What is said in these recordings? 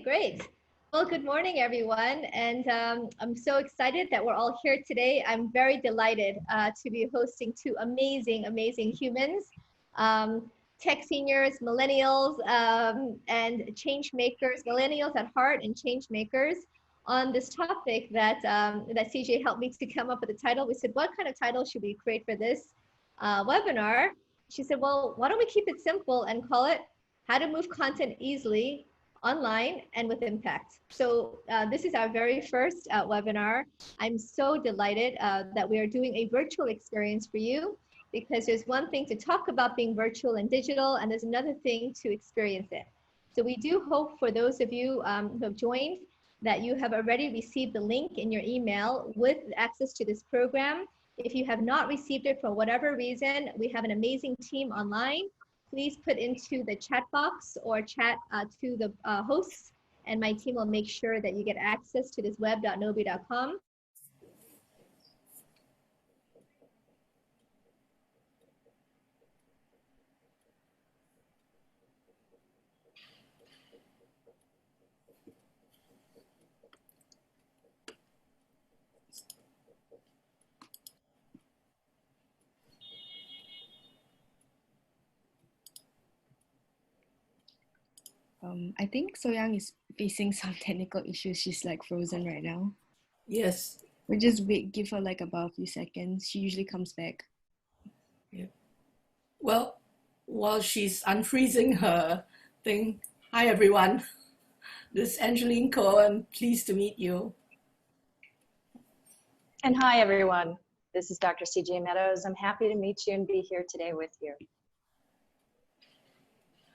great. Well, good morning, everyone. And I'm so excited that we're all here today. I'm very delighted to be hosting two amazing humans, tech seniors, millennials, and change makers, millennials at heart and change makers on this topic that, that CJ helped me to come up with the title. We said, what kind of title should we create for this webinar? She said, well, why don't we keep it simple and call it How to Move Content Easily Online and with Impact. So this is our very first webinar. I'm so delighted that we are doing a virtual experience for you, because there's one thing to talk about being virtual and digital, and there's another thing to experience it. So we do hope for those of you who have joined that you have already received the link in your email with access to this program. If you have not received it for whatever reason, we have an amazing team online. Please put into the chat box or chat to the hosts, and my team will make sure that you get access to this web.gnowbe.com. I think Soyoung is facing some technical issues. She's like frozen right now. Yes. We'll just wait, give her like about a few seconds. She usually comes back. Yeah. Well, while she's unfreezing her thing, hi everyone. This is Angeline Ko. I'm pleased to meet you. And hi everyone. This is Dr. CJ Meadows. I'm happy to meet you and be here today with you.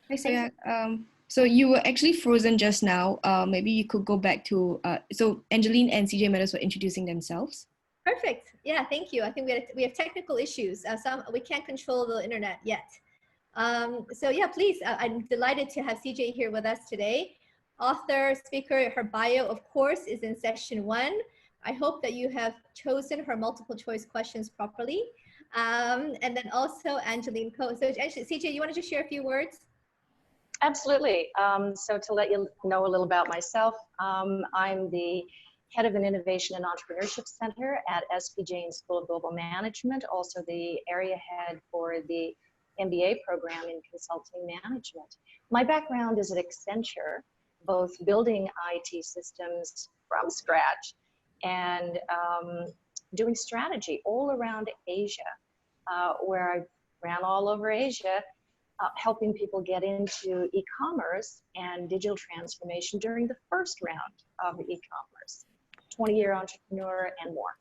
Hi Soyoung. So you were actually frozen just now. Maybe you could go back to, so Angeline and CJ Meadows were introducing themselves. Perfect. Yeah, thank you. I think we have technical issues. We can't control the internet yet. So yeah, please, I'm delighted to have CJ here with us today. Author, speaker, her bio, of course, is in section 1. I hope that you have chosen her multiple choice questions properly. And then also Angeline Ko. So CJ, you want to just share a few words? Absolutely. So to let you know a little about myself, I'm the head of an Innovation and Entrepreneurship Center at SP Jain School of Global Management, also the area head for the MBA program in consulting management. My background is at Accenture, both building IT systems from scratch and doing strategy all around Asia, where I ran all over Asia, helping people get into e-commerce and digital transformation during the first round of e-commerce. 20-year entrepreneur and more.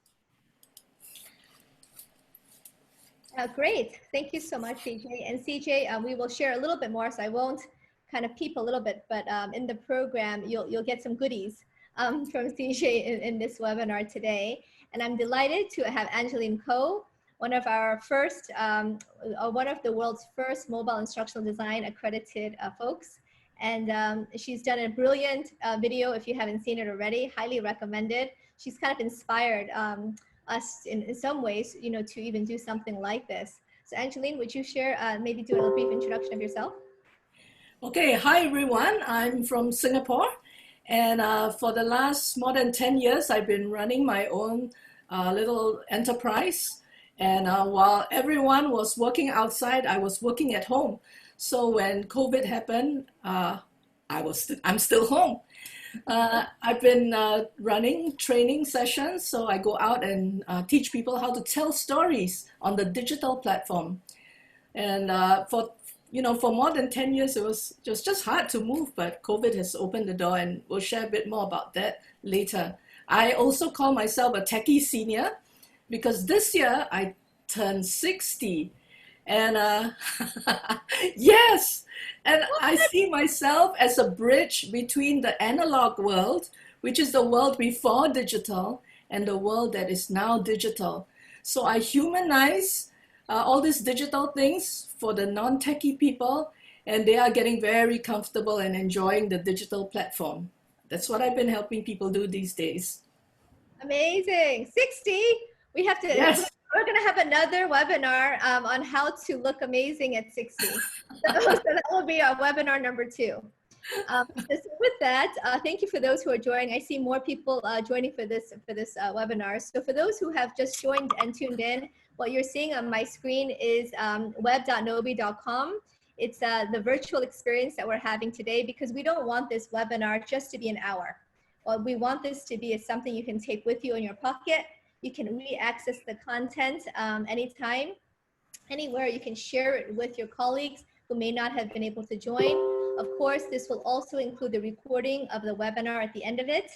Great. Thank you so much, CJ. And CJ, we will share a little bit more, so I won't kind of peep a little bit, but in the program, you'll get some goodies from CJ in this webinar today. And I'm delighted to have Angeline Ko, one of our first, one of the world's first mobile instructional design accredited folks. And she's done a brilliant video. If you haven't seen it already, highly recommended. She's kind of inspired us in some ways, you know, to even do something like this. So Angeline, would you share, maybe do a brief introduction of yourself? Okay, hi everyone. I'm from Singapore. And for the last more than 10 years, I've been running my own little enterprise. And while everyone was working outside, I was working at home. So when COVID happened, I'm still home. I've been running training sessions, so I go out and teach people how to tell stories on the digital platform. And for more than 10 years, it was just hard to move, but COVID has opened the door, and we'll share a bit more about that later. I also call myself a techie senior, because this year I turned 60, and yes, and I see myself as a bridge between the analog world, which is the world before digital, and the world that is now digital. So I humanize all these digital things for the non-techie people, and they are getting very comfortable and enjoying the digital platform. That's what I've been helping people do these days. Amazing. 60. We have to, yes. We're going to have another webinar on how to look amazing at 60. So that will be our webinar number 2. So with that, thank you for those who are joining. I see more people joining for this webinar. So for those who have just joined and tuned in, what you're seeing on my screen is web.gnowbe.com. It's the virtual experience that we're having today, because we don't want this webinar just to be an hour. Well, we want this to be something you can take with you in your pocket. You can re-access the content anytime, anywhere. You can share it with your colleagues who may not have been able to join. Of course, this will also include the recording of the webinar at the end of it,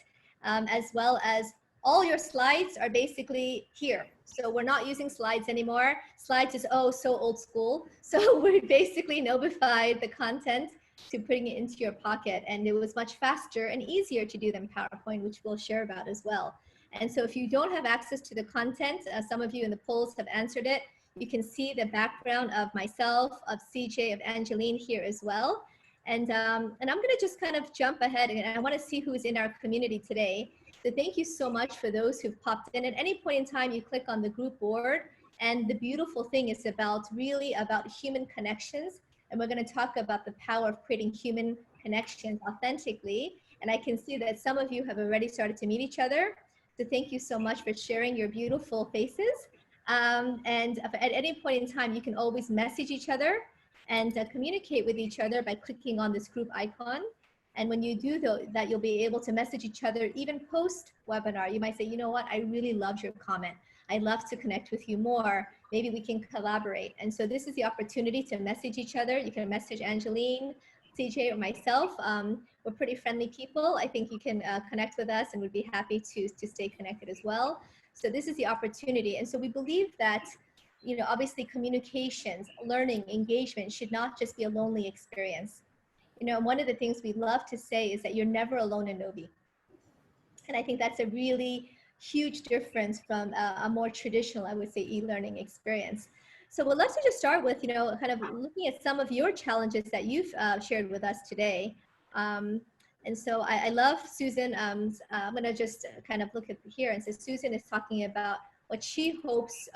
as well as all your slides are basically here. So we're not using slides anymore. Slides is, oh, so old school. So we basically notified the content to putting it into your pocket. And it was much faster and easier to do than PowerPoint, which we'll share about as well. And so if you don't have access to the content, some of you in the polls have answered it. You can see the background of myself, of CJ, of Angeline here as well. And I'm gonna just kind of jump ahead, and I wanna see who's in our community today. So thank you so much for those who've popped in. At any point in time, you click on the group board, and the beautiful thing is really about human connections. And we're gonna talk about the power of creating human connections authentically. And I can see that some of you have already started to meet each other. So thank you so much for sharing your beautiful faces. And at any point in time, you can always message each other and communicate with each other by clicking on this group icon. And when you do that, you'll be able to message each other even post webinar. You might say, you know what, I really loved your comment. I'd love to connect with you more. Maybe we can collaborate. And so this is the opportunity to message each other. You can message Angeline, CJ, or myself. We're pretty friendly people. I think you can connect with us, and we'd be happy to stay connected as well. So this is the opportunity. And so we believe that, you know, obviously communications, learning, engagement should not just be a lonely experience. You know, one of the things we love to say is that you're never alone in Gnowbe. And I think that's a really huge difference from a more traditional, I would say, e-learning experience. So we'd love to just start with, you know, kind of looking at some of your challenges that you've shared with us today. And so I love Susan. I'm going to just kind of look at here and say Susan is talking about what she hopes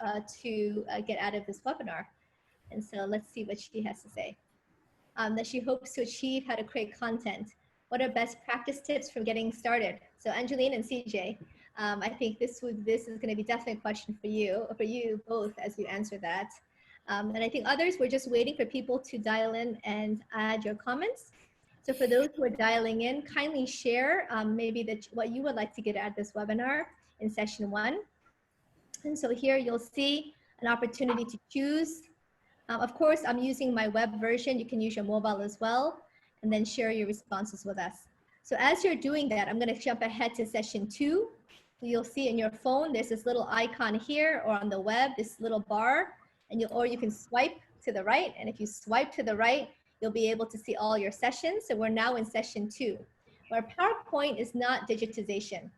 to get out of this webinar. And so let's see what she has to say. That she hopes to achieve how to create content. What are best practice tips from getting started? So Angeline and CJ, I think this is going to be definitely a question for you both as you answer that. And I think others, we're just waiting for people to dial in and add your comments. So for those who are dialing in, kindly share maybe what you would like to get out of this webinar in session 1. And so here you'll see an opportunity to choose. Of course, I'm using my web version. You can use your mobile as well, and then share your responses with us. So as you're doing that, I'm going to jump ahead to session 2. So you'll see in your phone, there's this little icon here, or on the web, this little bar, and or you can swipe to the right. And if you swipe to the right, you'll be able to see all your sessions. So we're now in session 2, where PowerPoint is not digitization.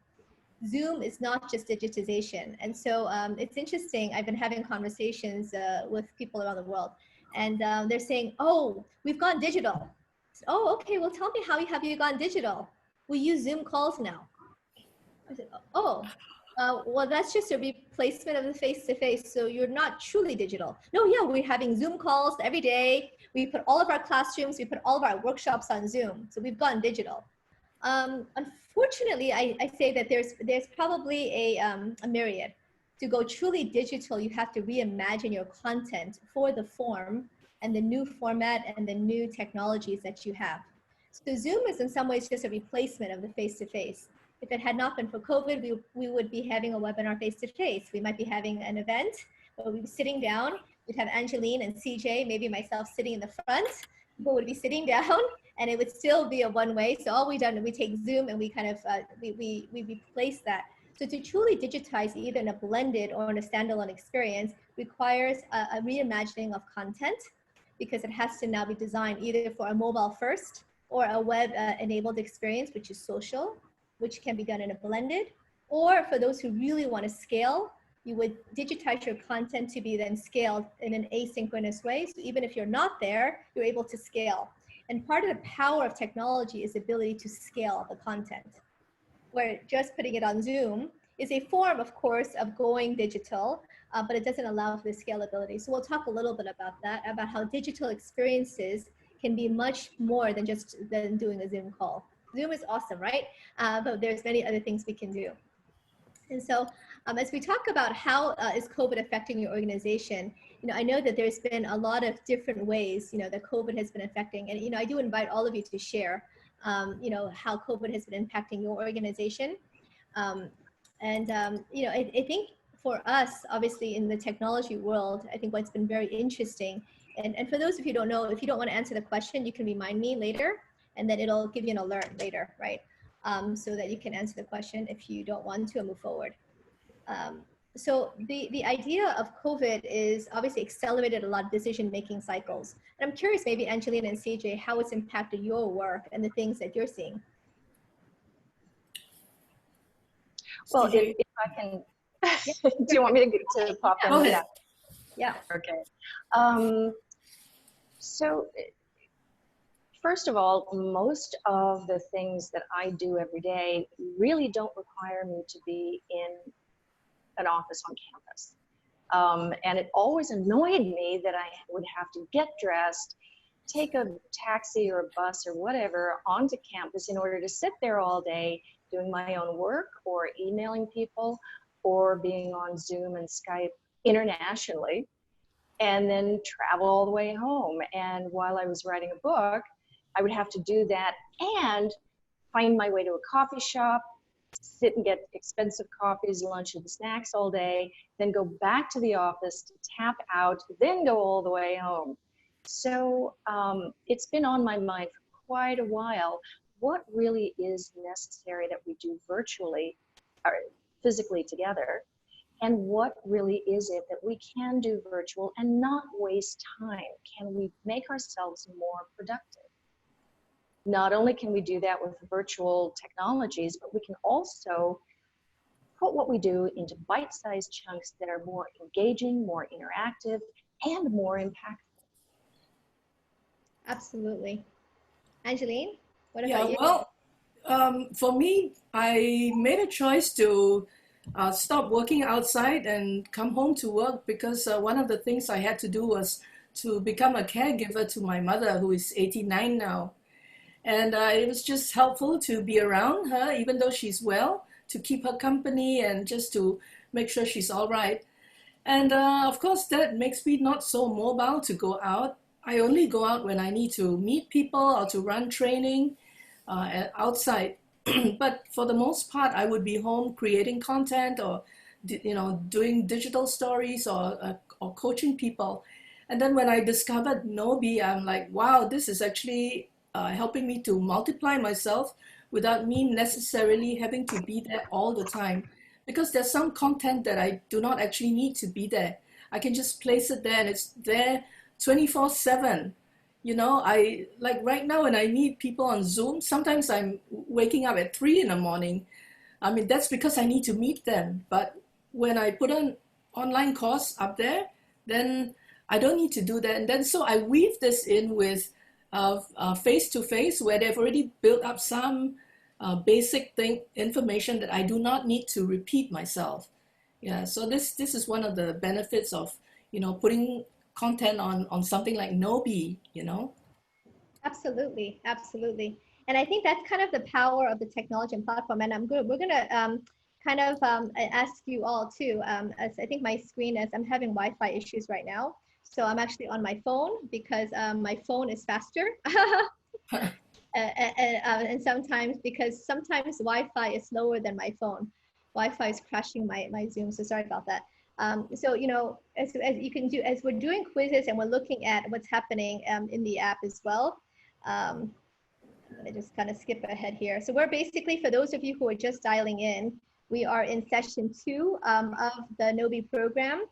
Zoom is not just digitization. And so it's interesting. I've been having conversations with people around the world, and they're saying, oh, we've gone digital. Said, oh, okay, well, tell me how have you gone digital? We use Zoom calls now. I said, oh, well, that's just a replacement of the face-to-face. So you're not truly digital. No, yeah, we're having Zoom calls every day. We put all of our classrooms, we put all of our workshops on Zoom. So we've gone digital. Unfortunately, I say that there's probably a myriad. To go truly digital, you have to reimagine your content for the form and the new format and the new technologies that you have. So Zoom is in some ways just a replacement of the face-to-face. If it had not been for COVID, we would be having a webinar face-to-face. We might be having an event where we'd be sitting down. We'd have Angeline and CJ, maybe myself sitting in the front. People would be sitting down, and it would still be a one-way. So all we've done, we take Zoom and we kind of, we replace that. So to truly digitize either in a blended or in a standalone experience requires a reimagining of content, because it has to now be designed either for a mobile first or a web enabled experience, which is social, which can be done in a blended, or for those who really want to scale, you would digitize your content to be then scaled in an asynchronous way. So even if you're not there, you're able to scale. And part of the power of technology is the ability to scale the content, where just putting it on Zoom is a form, of course, of going digital, but it doesn't allow for the scalability. So we'll talk a little bit about that, about how digital experiences can be much more than just doing a Zoom call. Zoom is awesome, right? But there's many other things we can do. And so as we talk about how is COVID affecting your organization, I know that there's been a lot of different ways, that COVID has been affecting. And, I do invite all of you to share, how COVID has been impacting your organization. I think for us, obviously in the technology world, I think what's been very interesting, and for those of you who don't know, if you don't want to answer the question, you can remind me later, and then it'll give you an alert later, right? So that you can answer the question if you don't want to move forward. So the idea of COVID is obviously accelerated a lot of decision-making cycles. And I'm curious, maybe Angeline and CJ, how it's impacted your work and the things that you're seeing. Well, if I can, do you want me to pop in? Go ahead. Yeah. Okay. So first of all, most of the things that I do every day really don't require me to be in an office on campus. And it always annoyed me that I would have to get dressed, take a taxi or a bus or whatever onto campus in order to sit there all day doing my own work or emailing people or being on Zoom and Skype internationally, and then travel all the way home. And while I was writing a book, I would have to do that and find my way to a coffee shop, sit and get expensive coffees, lunch, and snacks all day, then go back to the office to tap out, then go all the way home. So it's been on my mind for quite a while. What really is necessary that we do virtually or physically together? And what really is it that we can do virtual and not waste time? Can we make ourselves more productive? Not only can we do that with virtual technologies, but we can also put what we do into bite-sized chunks that are more engaging, more interactive, and more impactful. Absolutely. Angeline, what about you? Well, for me, I made a choice to stop working outside and come home to work because one of the things I had to do was to become a caregiver to my mother, who is 89 now. And it was just helpful to be around her, even though she's well, to keep her company and just to make sure she's all right. And of course, that makes me not so mobile to go out. I only go out when I need to meet people or to run training outside. But for the most part, I would be home creating content or, doing digital stories or coaching people. And then when I discovered Gnowbe, I'm like, wow, this is actually helping me to multiply myself without me necessarily having to be there all the time. Because there's some content that I do not actually need to be there. I can just place it there and it's there 24/7. I like right now when I meet people on Zoom, sometimes I'm waking up at 3 in the morning. I mean, that's because I need to meet them. But when I put an online course up there, then I don't need to do that. And then so I weave this in with face-to-face where they've already built up some basic information that I do not need to repeat myself. Yeah, so this is one of the benefits of, putting content on something like Gnowbe, Absolutely, absolutely. And I think that's kind of the power of the technology and platform. And we're gonna kind of ask you all too, as I think my screen is, I'm having Wi-Fi issues right now. So I'm actually on my phone because my phone is faster. And sometimes Wi-Fi is slower than my phone. Wi-Fi is crashing my Zoom, so sorry about that. So, as you can do, as we're doing quizzes and we're looking at what's happening in the app as well. Let me just kind of skip ahead here. So we're basically, for those of you who are just dialing in, we are in session 2 of the Gnowbe program.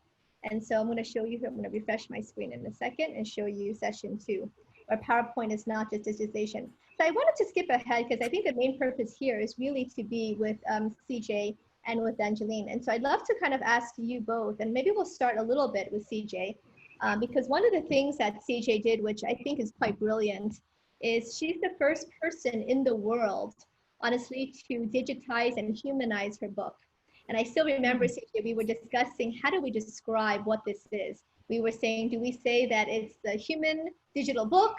And so I'm going to show you, I'm going to refresh my screen in a second and show you session 2, where PowerPoint is not just digitization. So I wanted to skip ahead because I think the main purpose here is really to be with CJ and with Angeline. And so I'd love to kind of ask you both, and maybe we'll start a little bit with CJ, because one of the things that CJ did, which I think is quite brilliant, is she's the first person in the world, honestly, to digitize and humanize her book. And I still remember, CJ, we were discussing, how do we describe what this is? We were saying, do we say that it's the human digital book,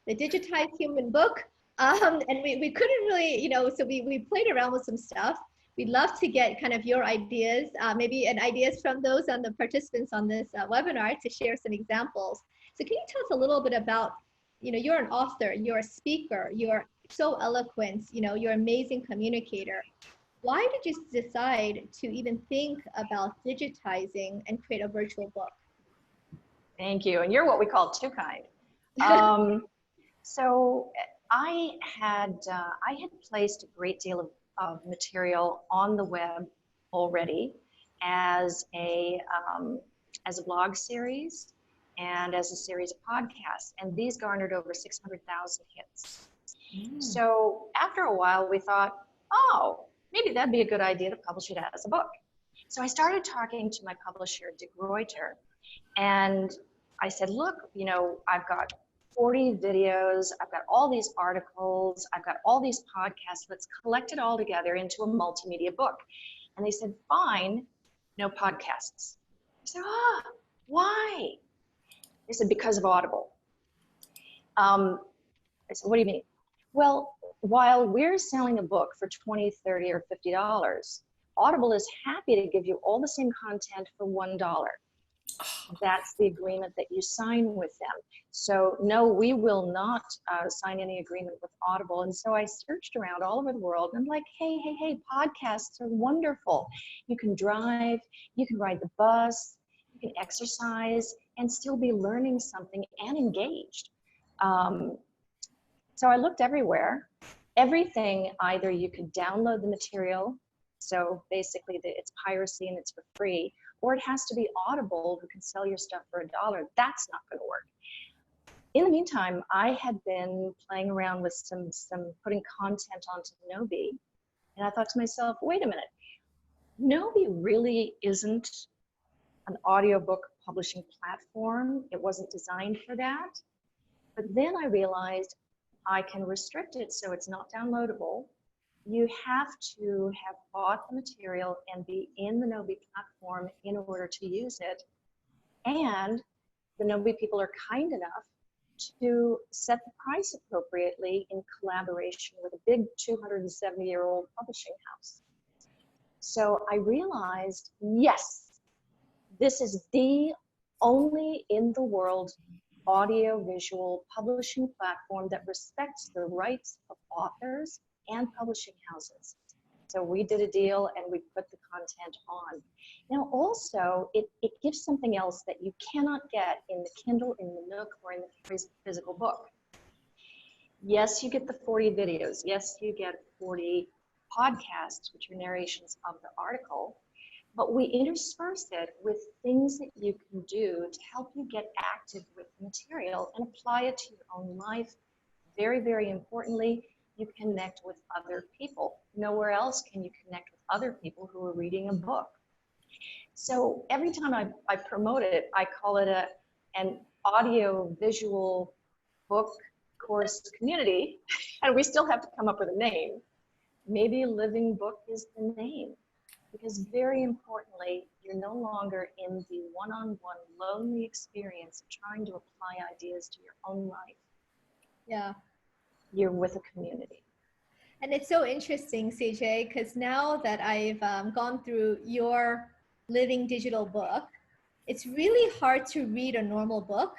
the digitized human book. And we couldn't really, so we played around with some stuff. We'd love to get kind of your ideas, maybe and ideas from those on the participants on this webinar to share some examples. So can you tell us a little bit about, you're an author, you're a speaker, you're so eloquent, you're an amazing communicator. Why did you decide to even think about digitizing and create a virtual book? Thank you. And you're what we call too kind. So I had placed a great deal of material on the web already as a blog series and as a series of podcasts, and these garnered over 600,000 hits. So after a while, we thought, oh, maybe that'd be a good idea to publish it as a book. So I started talking to my publisher, De Gruyter, and I said, look, I've got 40 videos, I've got all these articles, I've got all these podcasts, let's collect it all together into a multimedia book. And they said, fine, no podcasts. I said, why? They said, because of Audible. I said, what do you mean? Well, while we're selling a book for $20, $30, or $50, Audible is happy to give you all the same content for $1. That's the agreement that you sign with them. So no, we will not sign any agreement with Audible. And so I searched around all over the world and I'm like, hey, podcasts are wonderful. You can drive, you can ride the bus, you can exercise and still be learning something and engaged. So I looked everywhere. Everything, either you could download the material, so basically it's piracy and it's for free, or it has to be Audible who can sell your stuff for $1. That's not going to work. In the meantime, I had been playing around with some putting content onto Gnowbe, and I thought to myself, wait a minute, Gnowbe really isn't an audiobook publishing platform. It wasn't designed for that. But then I realized I can restrict it so it's not downloadable. You have to have bought the material and be in the Gnowbe platform in order to use it. And the Gnowbe people are kind enough to set the price appropriately in collaboration with a big 270-year-old publishing house. So I realized, yes, this is the only in the world audio-visual publishing platform that respects the rights of authors and publishing houses. So we did a deal and we put the content on. Now also, it gives something else that you cannot get in the Kindle, in the Nook, or in the physical book. Yes, you get the 40 videos. Yes, you get 40 podcasts, which are narrations of the article. But we intersperse it with things that you can do to help you get active with the material and apply it to your own life. Very, very importantly, you connect with other people. Nowhere else can you connect with other people who are reading a book. So every time I promote it, I call it an audio-visual book course community, and we still have to come up with a name. Maybe Living Book is the name. Because very importantly, you're no longer in the one-on-one lonely experience of trying to apply ideas to your own life. Yeah. You're with a community. And it's so interesting, CJ, because now that I've gone through your living digital book, it's really hard to read a normal book.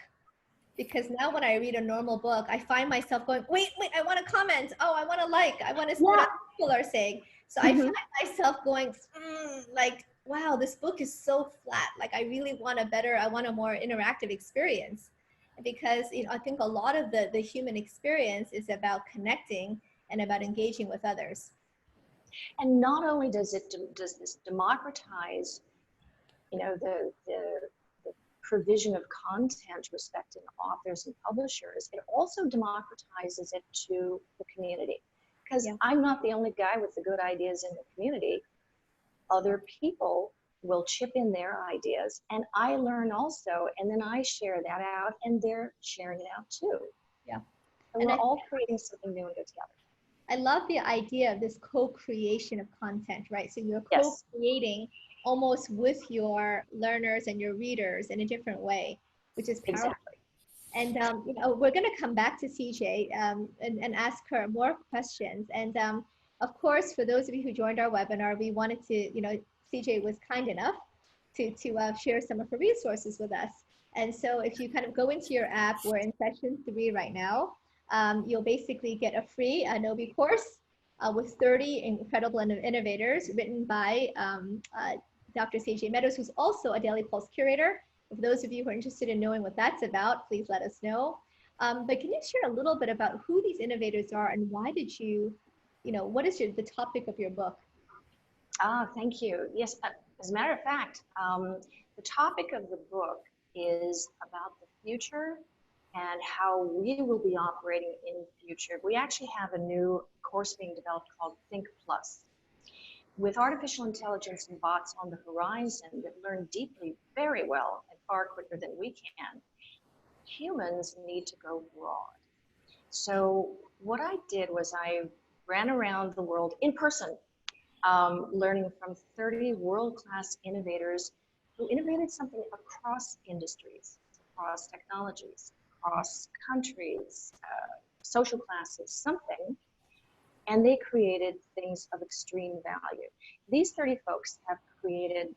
Because now when I read a normal book, I find myself going, wait, I want to comment. Oh, I want to like, I want to see what other people are saying. So I find myself going, like, wow, this book is so flat. Like, I really want I want a more interactive experience. Because, I think a lot of the human experience is about connecting and about engaging with others. And not only does this democratize, the provision of content respecting authors and publishers, it also democratizes it to the community. Because I'm not the only guy with the good ideas in the community. Other people will chip in their ideas, and I learn also, and then I share that out, and they're sharing it out too. Yeah. And we're all creating something new and good together. I love the idea of this co-creation of content, right? So you're co-creating almost with your learners and your readers in a different way, which is powerful. Exactly. And we're going to come back to CJ and ask her more questions. And of course, for those of you who joined our webinar, we wanted to, CJ was kind enough to share some of her resources with us. And so if you kind of go into your app, we're in session 3 right now. You'll basically get a free Gnowbe course with 30 incredible innovators written by Dr. CJ Meadows, who's also a Daily Pulse curator. For those of you who are interested in knowing what that's about, please let us know. But can you share a little bit about who these innovators are and why did you, what is the topic of your book? Thank you. Yes, as a matter of fact, the topic of the book is about the future and how we will be operating in the future. We actually have a new course being developed called Think Plus. With artificial intelligence and bots on the horizon that learn deeply very well and far quicker than we can, humans need to go broad. So what I did was I ran around the world in person, learning from 30 world-class innovators who innovated something across industries, across technologies, across countries, social classes, something. And they created things of extreme value. These 30 folks have created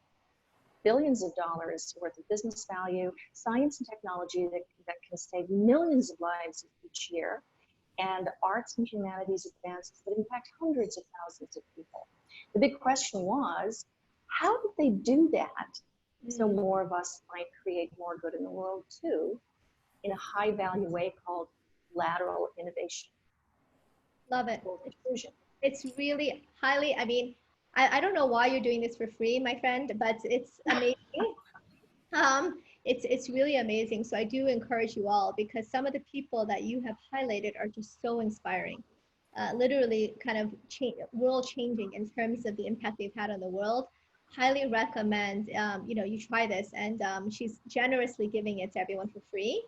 billions of dollars worth of business value, science and technology that can save millions of lives each year, and arts and humanities advances that impact hundreds of thousands of people. The big question was, how did they do that so more of us might create more good in the world too, in a high value way called lateral innovation? Love it. It's really highly, I don't know why you're doing this for free, my friend, but it's amazing. It's really amazing. So I do encourage you all, because some of the people that you have highlighted are just so inspiring. Literally kind of world changing in terms of the impact they've had on the world. Highly recommend, you try this, and she's generously giving it to everyone for free.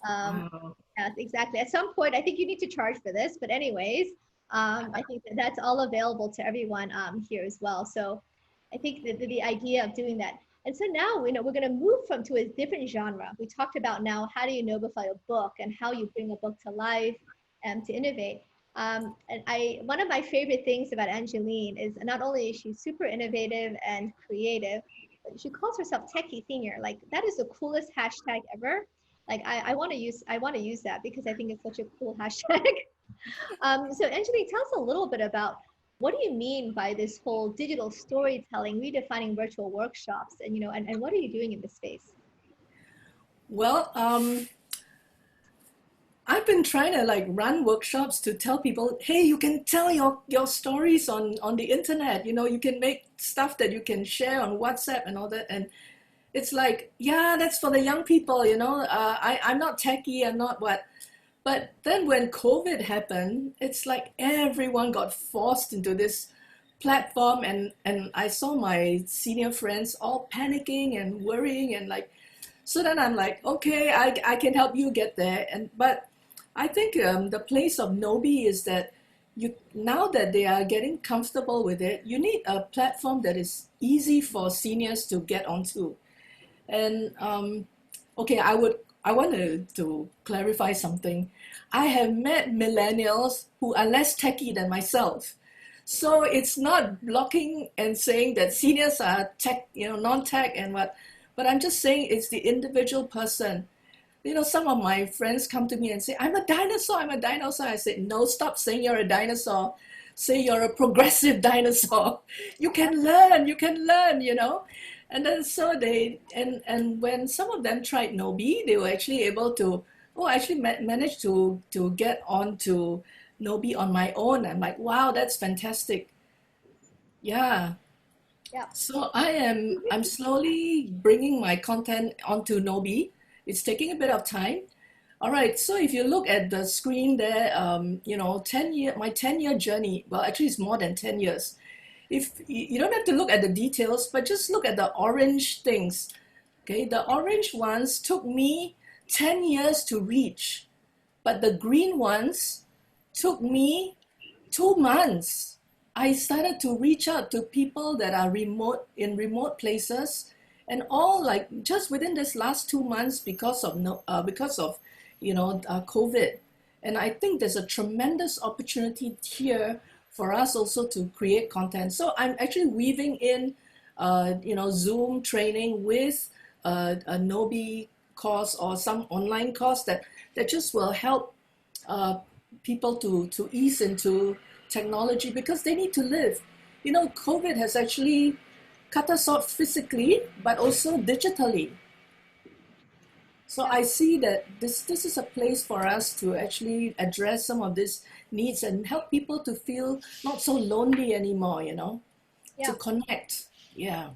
Wow. Yes, exactly. At some point, I think you need to charge for this, but anyways, I think that's all available to everyone here as well. So I think the idea of doing that. And so now, we're going to move to a different genre. We talked about now, how do you Gnowbify a book and how you bring a book to life and to innovate. And one of my favorite things about Angeline is not only is she super innovative and creative, but she calls herself Techie Senior. Like, that is the coolest hashtag ever. Like, I want to use that because I think it's such a cool hashtag. So Angeline, tell us a little bit about, what do you mean by this whole digital storytelling, redefining virtual workshops, and and what are you doing in this space? Well, I've been trying to run workshops to tell people, hey, you can tell your stories on the internet. You can make stuff that you can share on WhatsApp and all that. And it's like, yeah, that's for the young people, I'm not techie, I'm not what. But then when COVID happened, it's like everyone got forced into this platform, and I saw my senior friends all panicking and worrying, and so then I'm like, okay, I can help you get there. But I think the place of Gnowbe is that now that they are getting comfortable with it, you need a platform that is easy for seniors to get onto. And okay, I wanted to clarify something. I have met millennials who are less techie than myself. So it's not blocking and saying that seniors are tech, non-tech and what, but I'm just saying it's the individual person. Some of my friends come to me and say, I'm a dinosaur. I said, no, stop saying you're a dinosaur. Say you're a progressive dinosaur. You can learn, And then so and when some of them tried Gnowbe, they were actually able to, managed to get onto Gnowbe on my own. I'm like, wow, that's fantastic. Yeah. Yeah. So I'm slowly bringing my content onto Gnowbe. It's taking a bit of time. All right, so if you look at the screen there, my 10-year journey, well, actually it's more than 10 years. If you don't have to look at the details, but just look at the orange things. Okay, the orange ones took me 10 years to reach, but the green ones took me 2 months. I started to reach out to people that are in remote places, and all just within this last 2 months, because of COVID. And I think there's a tremendous opportunity here for us also to create content. So I'm actually weaving in, Zoom training with a Gnowbe course or some online course that just will help people to ease into technology because they need to live. COVID has actually cut us off physically, but also digitally. So I see that this is a place for us to actually address some of these needs and help people to feel not so lonely anymore, to connect, to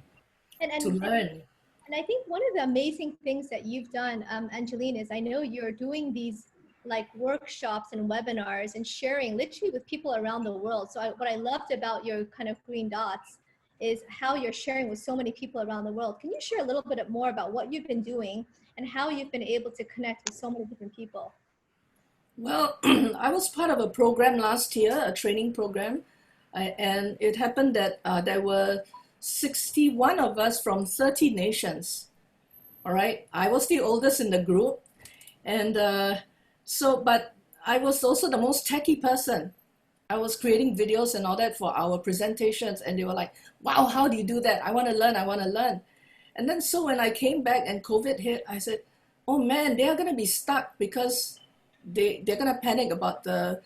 learn. And I think one of the amazing things that you've done, Angeline, is I know you're doing these like workshops and webinars and sharing literally with people around the world. So what I loved about your kind of green dots is how you're sharing with so many people around the world. Can you share a little bit more about what you've been doing and how you've been able to connect with so many different people? Well, I was part of a program last year, a training program, and it happened that there were 61 of us from 30 nations. All right, I was the oldest in the group, and but I was also the most techie person. I was creating videos and all that for our presentations, and they were like, wow, how do you do that? I want to learn, I want to learn. And then so when I came back and COVID hit, I said, oh man, they are going to be stuck because they're going to panic about the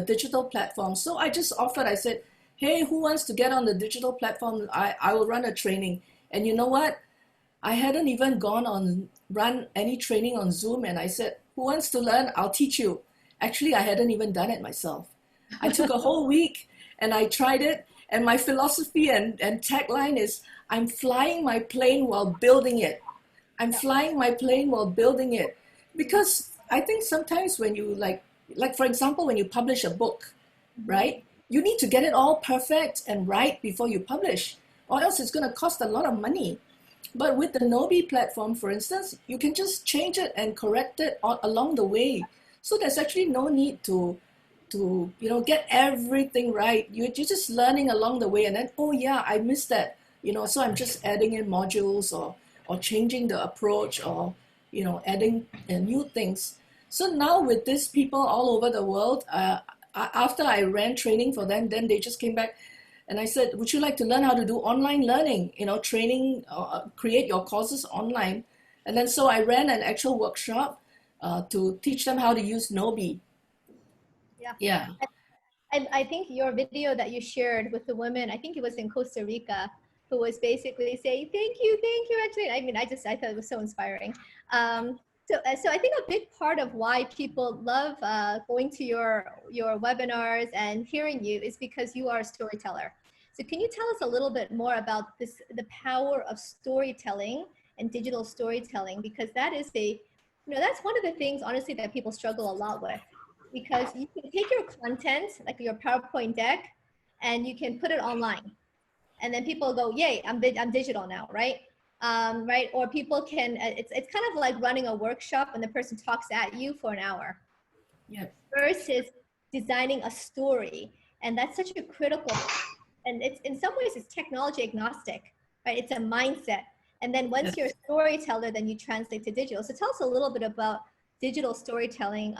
digital platform. So I just offered, I said, hey, who wants to get on the digital platform? I will run a training. And you know what? I hadn't even run any training on Zoom, and I said, who wants to learn? I'll teach you. Actually, I hadn't even done it myself. I took a whole week and I tried it. And my philosophy and tagline is, I'm flying my plane while building it. I'm flying my plane while building it. Because I think sometimes when you like for example, when you publish a book, right? You need to get it all perfect and right before you publish, or else it's going to cost a lot of money. But with the Gnowbe platform, for instance, you can just change it and correct it along the way. So there's actually no need to get everything right. You're just learning along the way, and then, oh yeah, I missed that. So I'm just adding in modules or changing the approach or, adding new things. So now with these people all over the world, after I ran training for them, then they just came back and I said, would you like to learn how to do online learning, training, create your courses online? And then so I ran an actual workshop to teach them how to use Gnowbe. Yeah. I think your video that you shared with the women, I think it was in Costa Rica, who was basically saying, thank you, actually. I mean, I thought it was so inspiring. So I think a big part of why people love going to your webinars and hearing you is because you are a storyteller. So can you tell us a little bit more about the power of storytelling and digital storytelling? Because that is that's one of the things, honestly, that people struggle a lot with. Because you can take your content, like your PowerPoint deck, and you can put it online. And then people go, yay, I'm digital now, right? Right? Or people can, it's kind of like running a workshop and the person talks at you for an hour. Yeah. Versus designing a story. And that's such a critical, and it's in some ways it's technology agnostic, right? It's a mindset. And then once you're a storyteller, then you translate to digital. So tell us a little bit about digital storytelling,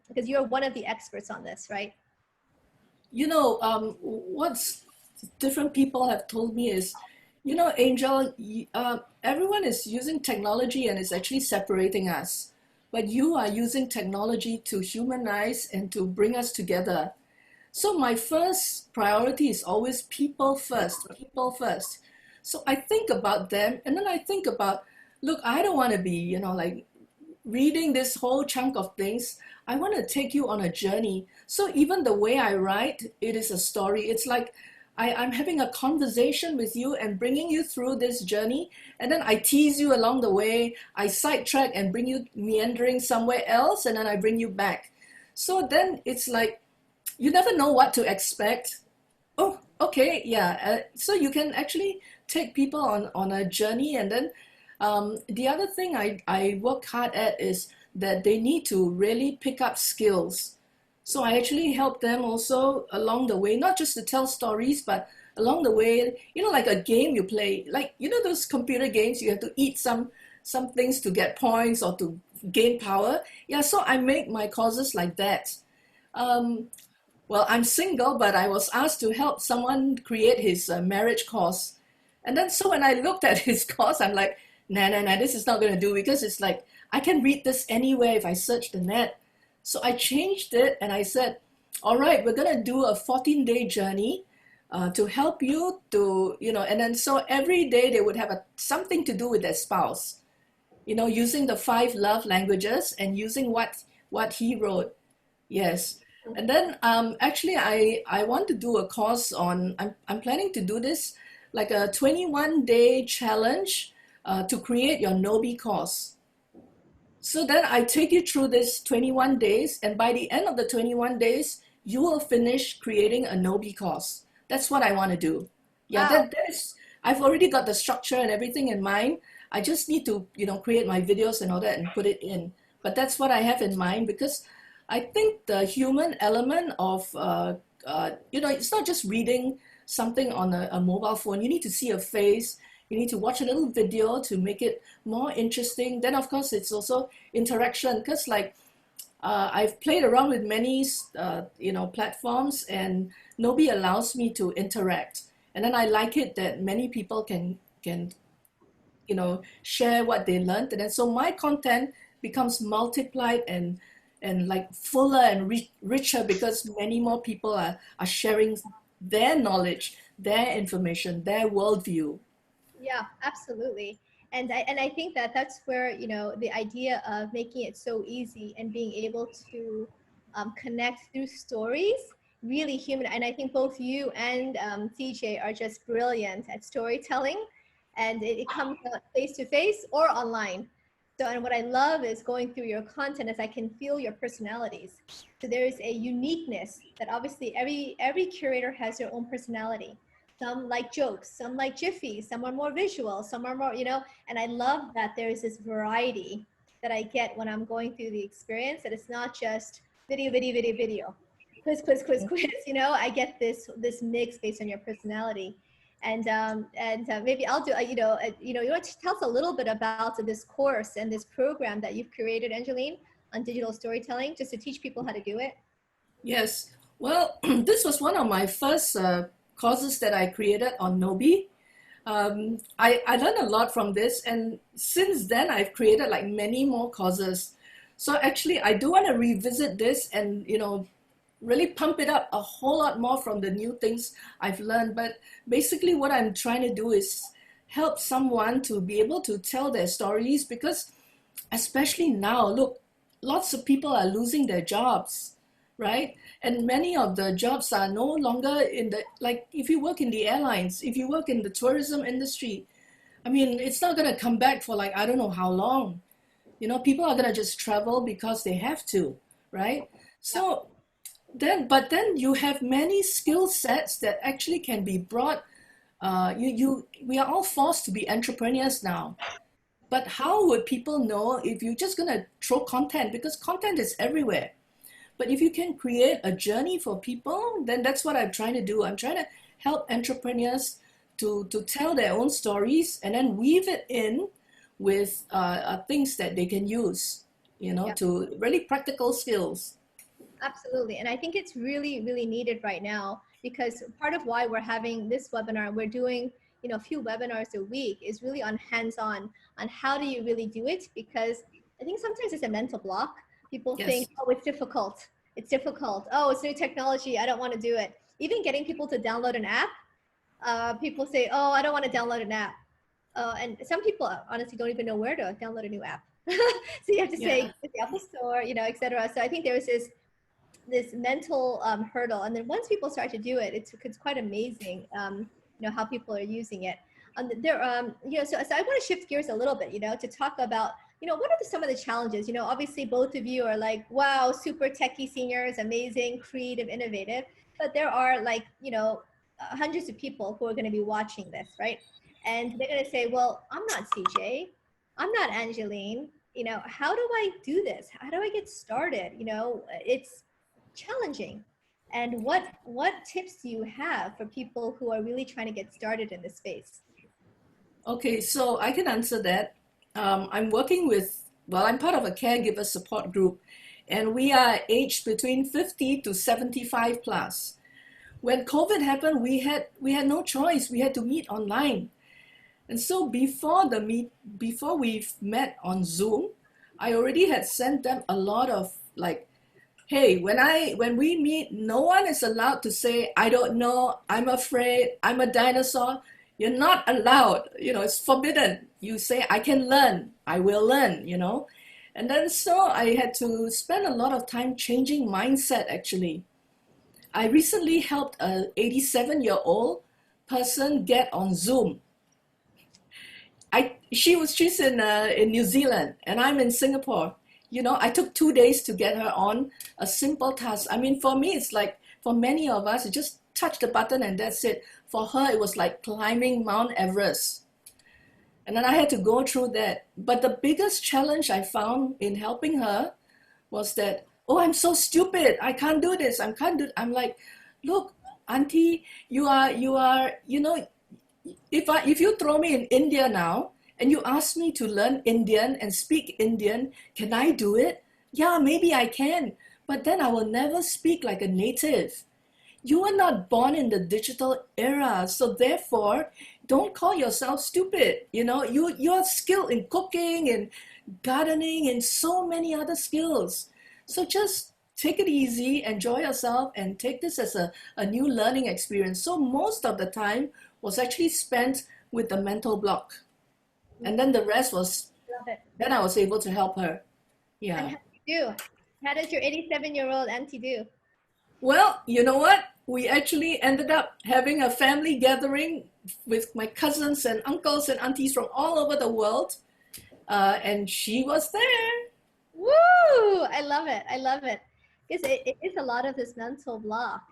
because you're one of the experts on this, right? What's different people have told me is, Angel, everyone is using technology and it's actually separating us. But you are using technology to humanize and to bring us together. So my first priority is always people first, people first. So I think about them, and then I think about, look, I don't want to be, reading this whole chunk of things. I want to take you on a journey. So even the way I write, it is a story. It's like I'm having a conversation with you and bringing you through this journey. And then I tease you along the way. I sidetrack and bring you meandering somewhere else. And then I bring you back. So then it's like, you never know what to expect. Oh, okay, yeah. So you can actually take people on a journey. And then the other thing I work hard at is that they need to really pick up skills. So I actually help them also along the way, not just to tell stories, but along the way, like a game you play, like, those computer games, you have to eat some some things to get points or to gain power. Yeah, so I make my courses like that. Well, I'm single, but I was asked to help someone create his marriage course. And then so when I looked at his course, I'm like, nah, nah, nah, this is not going to do, because it's like, I can read this anywhere if I search the net. So I changed it and I said, all right, we're going to do a 14-day journey to help you to, and then so every day they would have something to do with their spouse, using the 5 love languages and using what he wrote. Yes. And then actually I want to do a course on, I'm planning to do this like a 21-day challenge to create your Gnowbe course. So then I take you through this 21 days, and by the end of the 21 days, you will finish creating a Gnowbe course. That's what I want to do. Yeah, Wow. that is, I've already got the structure and everything in mind. I just need to, create my videos and all that and put it in. But that's what I have in mind, because I think the human element of, it's not just reading something on a mobile phone. You need to see a face. You need to watch a little video to make it more interesting. Then, of course, it's also interaction, because I've played around with many, platforms, and Gnowbe allows me to interact. And then I like it that many people can share what they learned. And then so my content becomes multiplied and like fuller and richer, because many more people are sharing their knowledge, their information, their worldview. Yeah, absolutely. And I think that that's where, the idea of making it so easy and being able to connect through stories, really human. And I think both you and CJ are just brilliant at storytelling, and it comes out face to face or online. So, and what I love is going through your content is I can feel your personalities. So there is a uniqueness that obviously every curator has their own personality. Some like jokes, some like Jiffy, some are more visual, some are more, and I love that there's this variety that I get when I'm going through the experience, that it's not just video, video, video, video, quiz, quiz, quiz, quiz, I get this mix based on your personality. And maybe I'll do, you want to tell us a little bit about this course and this program that you've created, Angeline, on digital storytelling, just to teach people how to do it? Yes. Well, this was one of my first courses that I created on Gnowbe. I learned a lot from this, and since then I've created like many more courses. So actually I do want to revisit this and really pump it up a whole lot more from the new things I've learned. But basically what I'm trying to do is help someone to be able to tell their stories, because especially now, look, lots of people are losing their jobs, right? And many of the jobs are no longer like if you work in the airlines, if you work in the tourism industry, I mean, it's not going to come back for like, I don't know how long. People are going to just travel because they have to, right? So but then you have many skill sets that actually can be brought. We are all forced to be entrepreneurs now. But how would people know if you're just going to throw content? Because content is everywhere. But if you can create a journey for people, then that's what I'm trying to do. I'm trying to help entrepreneurs to tell their own stories and then weave it in with things that they can use, to really practical skills. Absolutely. And I think it's really, really needed right now, because part of why we're having this webinar, we're doing, a few webinars a week, is really on hands-on, on how do you really do it? Because I think sometimes it's a mental block. People think, oh, it's difficult. It's difficult. Oh, it's new technology. I don't want to do it. Even getting people to download an app, people say, oh, I don't want to download an app. And some people honestly don't even know where to download a new app. So you have to say, the Apple Store, et cetera. So I think there's this mental hurdle. And then once people start to do it, it's quite amazing, how people are using it. So I want to shift gears a little bit, to talk about, what are some of the challenges? Obviously both of you are like, wow, super techie seniors, amazing, creative, innovative. But there are like, hundreds of people who are going to be watching this, right? And they're going to say, well, I'm not CJ. I'm not Angeline. How do I do this? How do I get started? It's challenging. And what tips do you have for people who are really trying to get started in this space? Okay, so I can answer that. I'm working with, well, I'm part of a caregiver support group, and we are aged between 50 to 75 plus. When COVID happened, we had no choice. We had to meet online. And so before we met on Zoom, I already had sent them a lot of like, hey, when we meet, no one is allowed to say, I don't know, I'm afraid, I'm a dinosaur. You're not allowed, it's forbidden. You say, I can learn, I will learn, And then so I had to spend a lot of time changing mindset actually. I recently helped a 87-year-old person get on Zoom. She's in New Zealand and I'm in Singapore. I took 2 days to get her on a simple task. I mean, for me, it's like, for many of us, you just touch the button and that's it. For her, it was like climbing Mount Everest. And then I had to go through that. But the biggest challenge I found in helping her was that, oh, I'm so stupid. I can't do this. I can't do. I'm like, look, auntie, you are, if you throw me in India now and you ask me to learn Indian and speak Indian, can I do it? Yeah, maybe I can, but then I will never speak like a native. You are not born in the digital era, so therefore, don't call yourself stupid. You're skilled in cooking and gardening and so many other skills. So just take it easy, enjoy yourself, and take this as a new learning experience. So most of the time was actually spent with the mental block. And then the rest was, then I was able to help her. Yeah. And how did you do? How does your 87-year-old auntie do? Well, you know what? We actually ended up having a family gathering with my cousins and uncles and aunties from all over the world. And she was there. Woo! I love it. I love it. Because it is a lot of this mental block,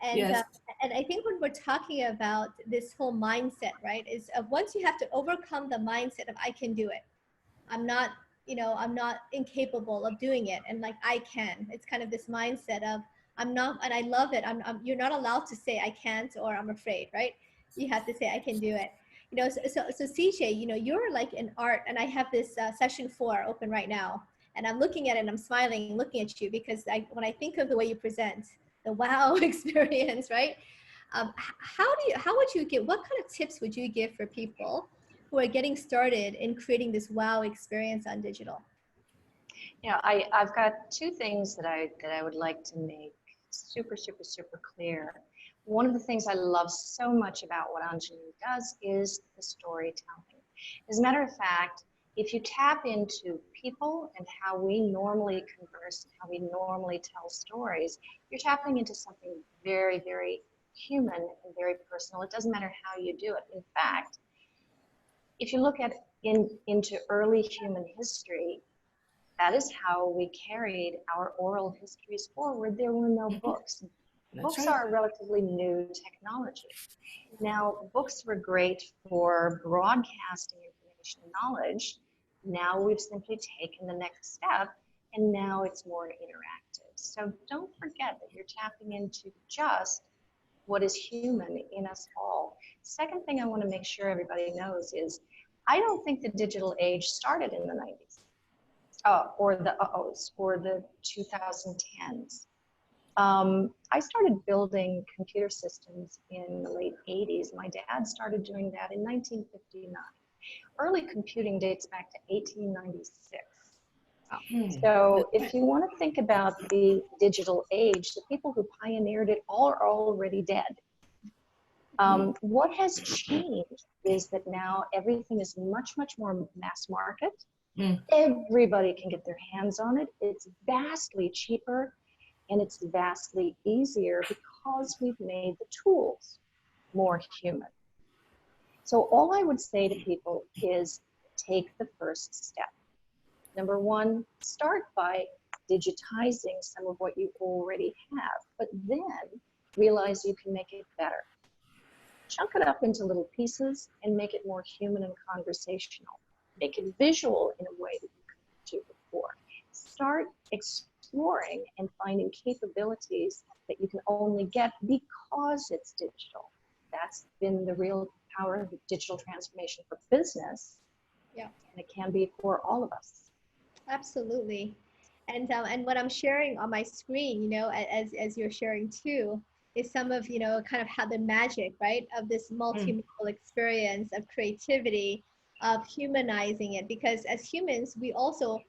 And, Yes. And I think when we're talking about this whole mindset, right, is once you have to overcome the mindset of I can do it. I'm not, I'm not incapable of doing it. And like, I can. It's kind of this mindset of I'm not, and I love it. You're not allowed to say I can't or I'm afraid, right? You have to say I can do it. So CJ, you're like in art, and I have this session 4 open right now, and I'm looking at it and I'm smiling, looking at you, because when I think of the way you present, the wow experience, right? How would you give, what kind of tips would you give for people who are getting started in creating this wow experience on digital? I've got 2 things that I would like to make super, super, super clear. One of the things I love so much about what Angeline does is the storytelling. As a matter of fact, if you tap into people and how we normally converse, how we normally tell stories, you're tapping into something very, very human and very personal. It doesn't matter how you do it. In fact, if you look at into early human history, that is how we carried our oral histories forward. There were no books. Books are a relatively new technology. Now, books were great for broadcasting information and knowledge. Now we've simply taken the next step, and now it's more interactive. So don't forget that you're tapping into just what is human in us all. Second thing I want to make sure everybody knows is I don't think the digital age started in the 90s. Or the or the 2010s. I started building computer systems in the late 80s. My dad started doing that in 1959. Early computing dates back to 1896. So if you want to think about the digital age, the people who pioneered it are already dead. What has changed is that now everything is much, much more mass market. Everybody can get their hands on it. It's vastly cheaper and it's vastly easier because we've made the tools more human. So all I would say to people is take the first step. Number 1, start by digitizing some of what you already have, but then realize you can make it better. Chunk it up into little pieces and make it more human and conversational. Make it visual in a way that you couldn't do before. Start exploring and finding capabilities that you can only get because it's digital. That's been the real power of digital transformation for business. Yeah. And it can be for all of us. Absolutely. And what I'm sharing on my screen, as you're sharing too, is some of, kind of how the magic, right, of this multimodal experience of creativity, of humanizing it. Because as humans, we also,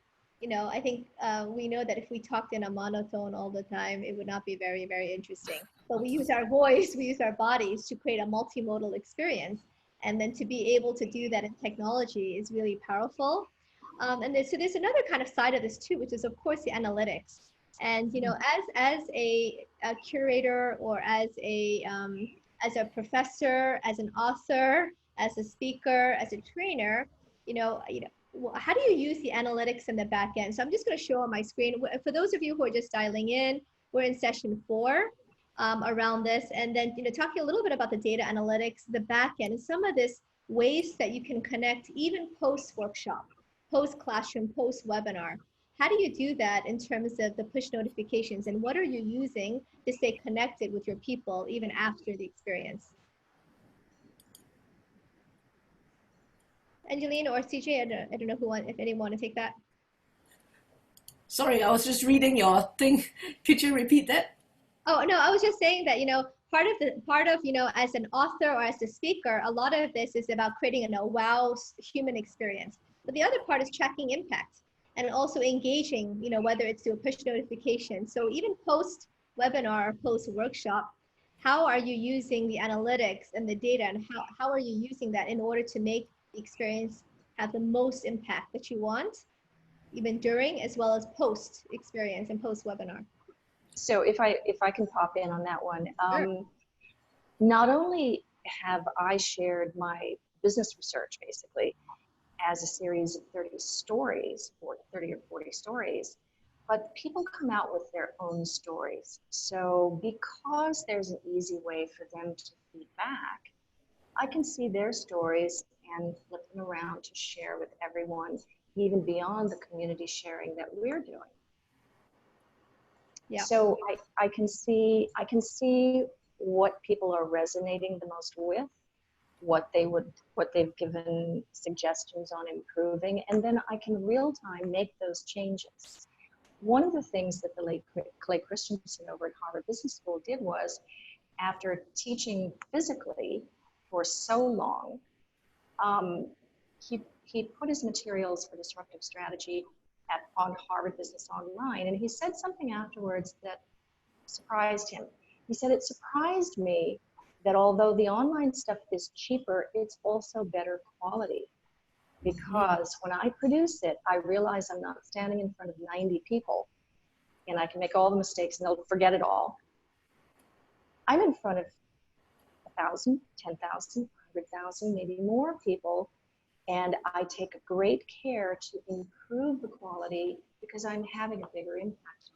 I think we know that if we talked in a monotone all the time, it would not be very, very interesting. But we use our voice, we use our bodies to create a multimodal experience. And then to be able to do that in technology is really powerful. So there's another kind of side of this too, which is of course the analytics. And as a curator or as a professor, as an author, as a speaker, as a trainer, how do you use the analytics in the back end? So I'm just going to show on my screen. For those of you who are just dialing in, we're in session 4 around this, and then talking a little bit about the data analytics, the back end, and some of this ways that you can connect even post workshop, post classroom, post webinar. How do you do that in terms of the push notifications, and what are you using to stay connected with your people even after the experience? Angeline or CJ, I don't know if anyone want to take that. Sorry, I was just reading your thing. Could you repeat that? Oh no, I was just saying that part of as an author or as a speaker, a lot of this is about creating a wow human experience. But the other part is tracking impact and also engaging, whether it's through a push notification. So even post webinar, post workshop, how are you using the analytics and the data, and how are you using that in order to make the experience have the most impact that you want, even during as well as post experience and post webinar? So if I can pop in on that one, Sure. not only have I shared my business research basically as a series of 30 stories, or 30 or 40 stories, but people come out with their own stories. So because there's an easy way for them to feed back, I can see their stories and flip them around to share with everyone, even beyond the community sharing that we're doing. Yeah. So I can see what people are resonating the most with, what they've given suggestions on improving, and then I can real time make those changes. One of the things that the late Clay Christensen over at Harvard Business School did was, after teaching physically for so long, he put his materials for disruptive strategy on Harvard Business Online, and he said something afterwards that surprised him. He said, "It surprised me that although the online stuff is cheaper, it's also better quality. Because when I produce it, I realize I'm not standing in front of 90 people and I can make all the mistakes and they'll forget it all. I'm in front of 1,000, 10,000, 100,000, maybe more people, and I take great care to improve the quality because I'm having a bigger impact."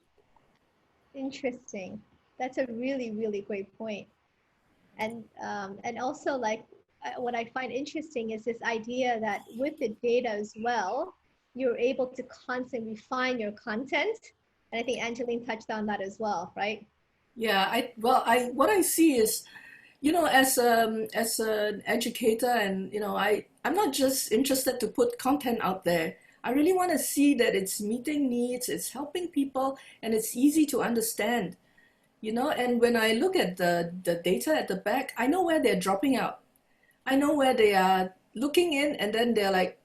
Interesting. That's a really, really great point. And also, like, what I find interesting is this idea that with the data as well, you're able to constantly refine your content. And I think Angeline touched on that as well, right? Yeah, what I see is, as an educator, and I'm not just interested to put content out there. I really want to see that it's meeting needs, it's helping people, and it's easy to understand. And when I look at the data at the back, I know where they're dropping out. I know where they are looking in, and then they're like,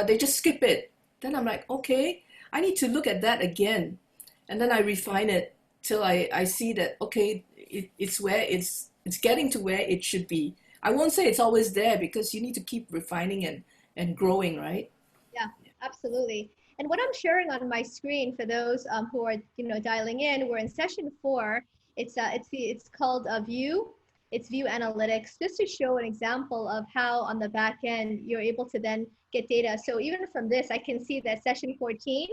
they just skip it. Then I'm like, okay, I need to look at that again. And then I refine it till I see that, okay, it's where it's getting to where it should be. I won't say it's always there, because you need to keep refining and growing, right? Yeah, absolutely. And what I'm sharing on my screen for those who are dialing in, we're in session 4. It's called View. It's View Analytics, just to show an example of how on the back end you're able to then get data. So even from this, I can see that session 14,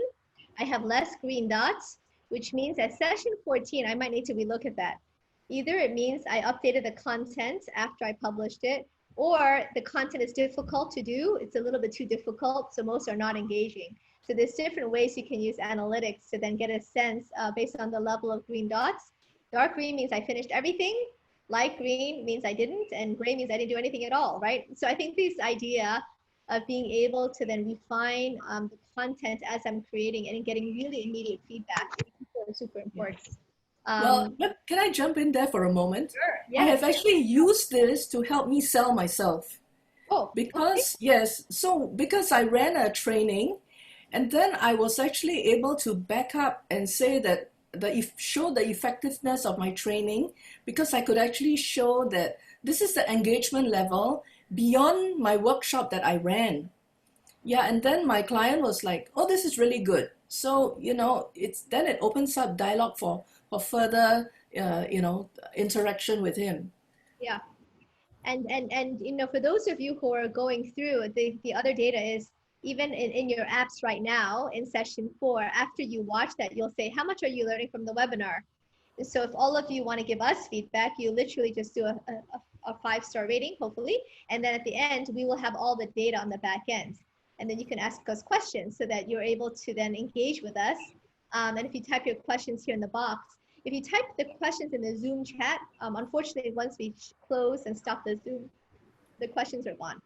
I have less green dots, which means that session 14, I might need to relook at that. Either it means I updated the content after I published it, or the content is difficult to do. It's a little bit too difficult, so most are not engaging. So there's different ways you can use analytics to then get a sense based on the level of green dots. Dark green means I finished everything. Light green means I didn't, and gray means I didn't do anything at all, right? So I think this idea of being able to then refine the content as I'm creating and getting really immediate feedback is super, super important. Well, can I jump in there for a moment? Sure. I Yes. have actually used this to help me sell myself. Oh, Because, yes, so because I ran a training, and then I was actually able to back up and say that show the effectiveness of my training, because I could actually show that this is the engagement level beyond my workshop that I ran. Yeah, and then my client was like, "Oh, this is really good." So, it opens up dialogue for further, interaction with him. yeah. And for those of you who are going through, the other data is even in your apps right now in session 4, after you watch that, you'll say, how much are you learning from the webinar? And so if all of you want to give us feedback, you literally just do a 5-star rating, hopefully. And then at the end, we will have all the data on the back end. And then you can ask us questions so that you're able to then engage with us. And if you type your questions here in the box, if you type the questions in the Zoom chat, unfortunately, once we close and stop the Zoom, the questions are gone.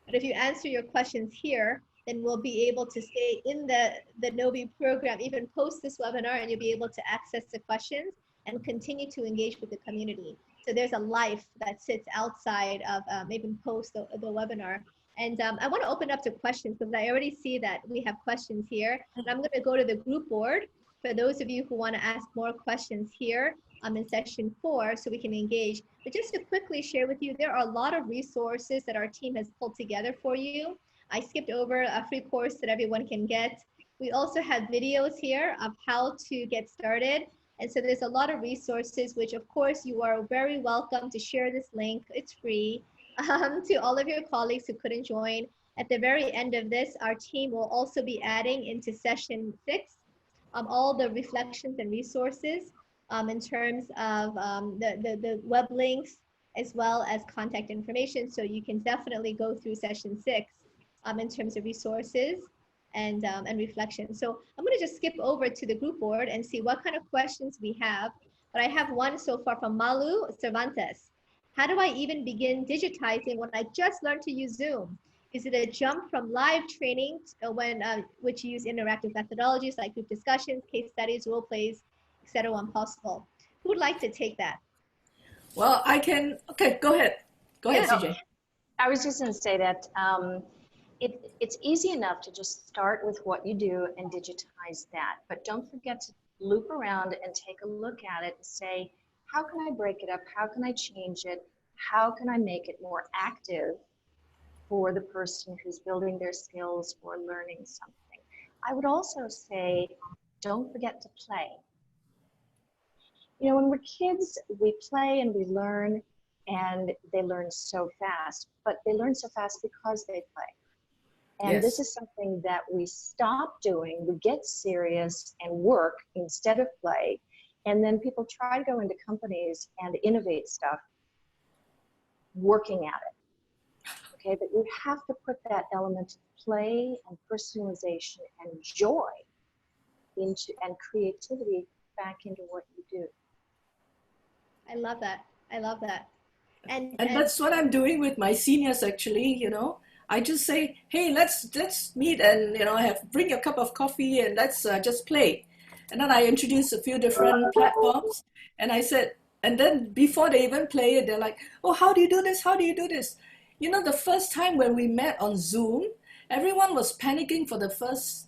But if you answer your questions here, then we'll be able to stay in the Gnowbe program, even post this webinar, and you'll be able to access the questions and continue to engage with the community. So there's a life that sits outside of even post the webinar. And I want to open up to questions because I already see that we have questions here. And I'm going to go to the group board for those of you who want to ask more questions here in session 4 so we can engage. But just to quickly share with you, there are a lot of resources that our team has pulled together for you. I skipped over a free course that everyone can get. We also have videos here of how to get started. And so there's a lot of resources, which of course you are very welcome to share this link. It's free to all of your colleagues who couldn't join. At the very end of this, our team will also be adding into session 6 all the reflections and resources in terms of the web links as well as contact information. So you can definitely go through session 6 in terms of resources and reflection. So I'm going to just skip over to the group board and see what kind of questions we have. But I have one so far from Malu Cervantes. How do I even begin digitizing when I just learned to use Zoom? Is it a jump from live training which use interactive methodologies like group discussions, case studies, role plays, etc. when possible? Who would like to take that? Well, I can. Okay, go ahead. Go ahead, CJ. I was just going to say that it's easy enough to just start with what you do and digitize that. But don't forget to loop around and take a look at it and say, how can I break it up? How can I change it? How can I make it more active for the person who's building their skills or learning something? I would also say, don't forget to play. When we're kids, we play and we learn, and they learn so fast, but they learn so fast because they play. And This is something that we stop doing. We get serious and work instead of play. And then people try to go into companies and innovate stuff working at it. Okay, but you have to put that element of play and personalization and joy into and creativity back into what you do. I love that. I love that. And that's what I'm doing with my seniors actually, I just say, hey, let's meet and, bring your cup of coffee and let's just play. And then I introduced a few different platforms and I said, and then before they even play it, they're like, oh, how do you do this? How do you do this? The first time when we met on Zoom, everyone was panicking for the first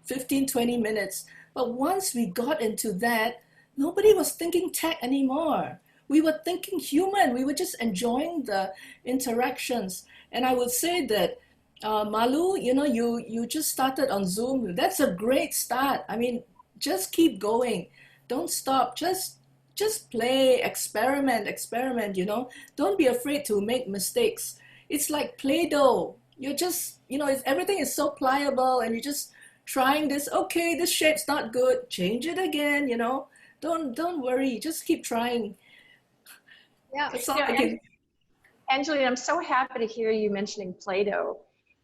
15, 20 minutes. But once we got into that, nobody was thinking tech anymore. We were thinking human. We were just enjoying the interactions. And I would say that, Malu, you just started on Zoom. That's a great start. I mean, just keep going. Don't stop. Just play, experiment, Don't be afraid to make mistakes. It's like Play-Doh. You're just, everything is so pliable and you're just trying this. Okay, this shape's not good. Change it again, Don't worry. Just keep trying. Yeah. That's all I can. Angeline, I'm so happy to hear you mentioning Play-Doh,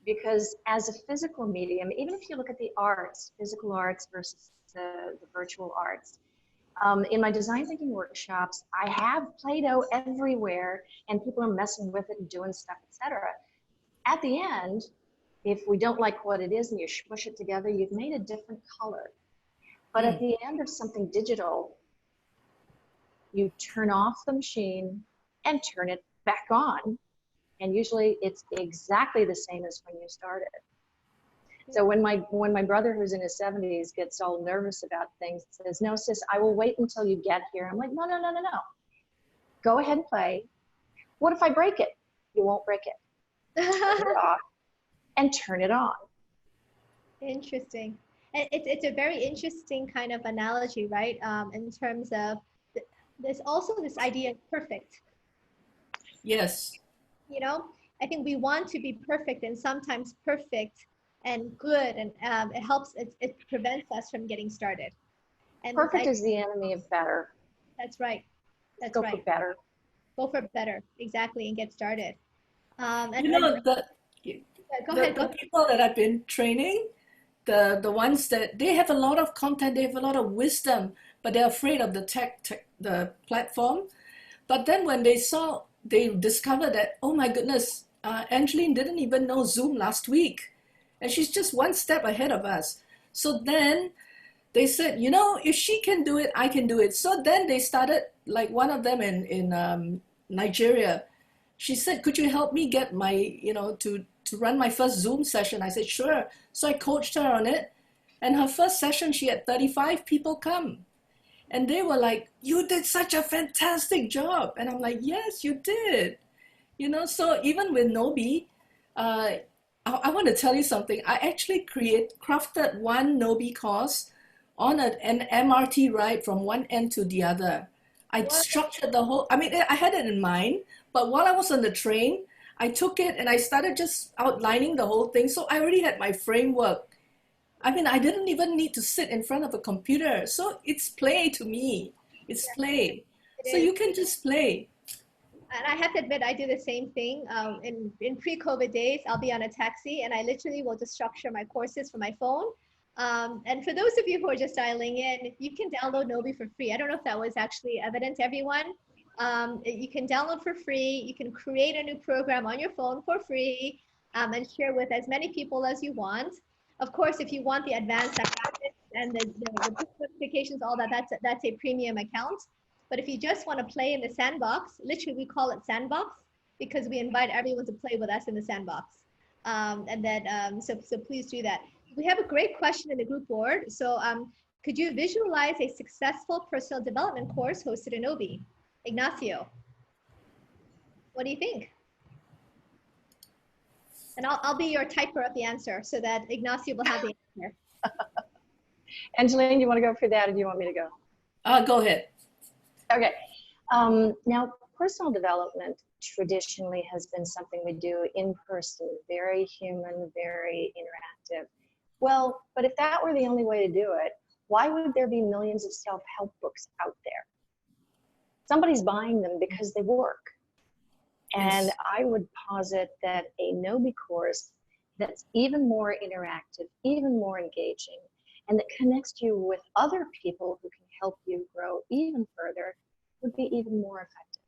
because as a physical medium, even if you look at the arts, physical arts versus the virtual arts, in my design thinking workshops, I have Play-Doh everywhere and people are messing with it and doing stuff, etc. At the end, if we don't like what it is and you smush it together, you've made a different color. But at the end of something digital, you turn off the machine and turn it back on. And usually it's exactly the same as when you started. So when my brother, who's in his 70s, gets all nervous about things, says, "No, sis, I will wait until you get here." I'm like, no. Go ahead and play. What if I break it? You won't break it. Turn it off and turn it on. Interesting. And it's a very interesting kind of analogy, right? In terms of, there's also this idea of perfect. Yes. You know, I think we want to be perfect, and sometimes perfect and good, and it prevents us from getting started. And perfect is the enemy of better. That's right. That's Go right. for better. Go for better, exactly, and get started. And, you know, go ahead. The people that I've been training, the ones that they have a lot of content, they have a lot of wisdom, but they're afraid of the the platform. But then when they discovered that, oh my goodness, Angeline didn't even know Zoom last week. And she's just one step ahead of us. So then they said, you know, if she can do it, I can do it. So then they started, like one of them in Nigeria, she said, could you help me get my, to run my first Zoom session? I said, sure. So I coached her on it. And her first session, she had 35 people come. And they were like, you did such a fantastic job. And I'm like, yes, you did. So even with Gnowbe, I want to tell you something. I actually crafted one Gnowbe course on an MRT ride from one end to the other. I structured the whole, I had it in mind, but while I was on the train, I took it and I started just outlining the whole thing. So I already had my framework. I didn't even need to sit in front of a computer. So it's play to me. It's play. So you can just play. And I have to admit, I do the same thing. In pre-COVID days, I'll be on a taxi and I literally will just structure my courses from my phone. And for those of you who are just dialing in, you can download Gnowbe for free. I don't know if that was actually evident to everyone. You can download for free. You can create a new program on your phone for free and share with as many people as you want. Of course, if you want the advanced and the notifications, all that, that's a premium account. But if you just want to play in the sandbox, literally we call it sandbox because we invite everyone to play with us in the sandbox. So please do that. We have a great question in the group board. So could you visualize a successful personal development course hosted in Gnowbe? Ignacio, what do you think? And I'll be your typer of the answer so that Ignacio will have the answer. Angeline, do you want to go for that or do you want me to go? Go ahead. Okay. Now, personal development traditionally has been something we do in person, very human, very interactive. Well, but if that were the only way to do it, why would there be millions of self-help books out there? Somebody's buying them because they work. And Yes. I would posit that a Gnowbe course that's even more interactive, even more engaging, and that connects you with other people who can help you grow even further would be even more effective.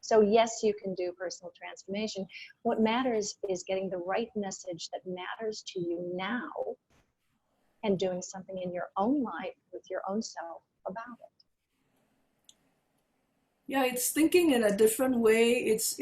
So yes, you can do personal transformation. What matters is getting the right message that matters to you now and doing something in your own life with your own self about it. Yeah, it's thinking in a different way. It's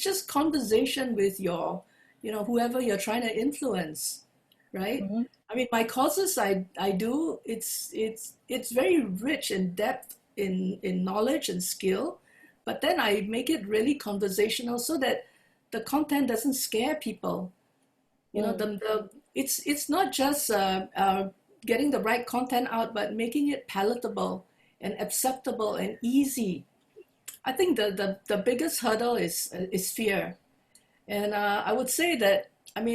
just conversation with your, whoever you're trying to influence, right? Mm-hmm. My courses I do, it's very rich in depth in knowledge and skill, but then I make it really conversational so that the content doesn't scare people. It's not just getting the right content out, but making it palatable and acceptable and easy. I think the biggest hurdle is fear. And I would say that, now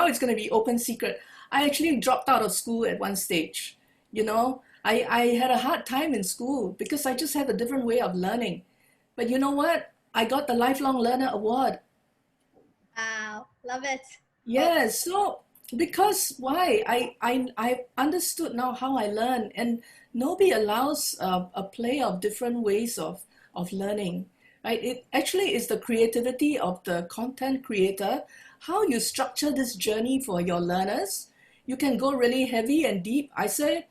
it's going to be open secret. I actually dropped out of school at one stage. I had a hard time in school because I just had a different way of learning. But you know what? I got the Lifelong Learner Award. Wow, love it. Yes, so because why? I understood now how I learn, and Gnowbe allows a play of different ways of learning. right? It actually is the creativity of the content creator, how you structure this journey for your learners. You can go really heavy and deep. I say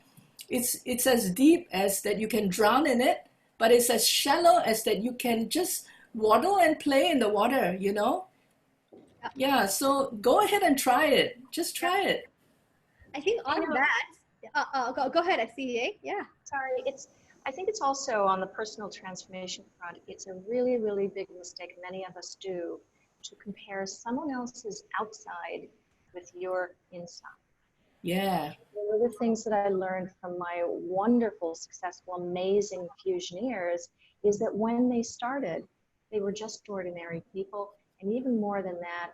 it's as deep as that you can drown in it, but it's as shallow as that you can just waddle and play in the water, you know? Yeah, so go ahead and try it. Just try it. I think on that, go ahead, CJ. Yeah. Sorry, I think it's also on the personal transformation front, it's a really, really big mistake many of us do to compare someone else's outside with your inside. Yeah. One of the things that I learned from my wonderful, successful, amazing fusioneers is that when they started, they were just ordinary people. And even more than that,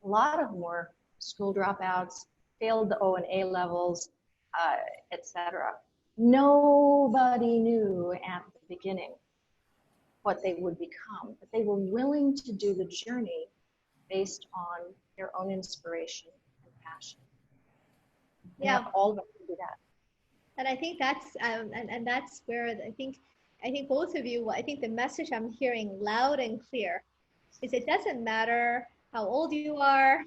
a lot of them were school dropouts, failed the O and A levels, etc. Nobody knew at the beginning what they would become, but they were willing to do the journey based on their own inspiration and passion. Yeah. Not all of us can do that. And I think that's and that's where I think both of you, I think the message I'm hearing loud and clear is it doesn't matter how old you are,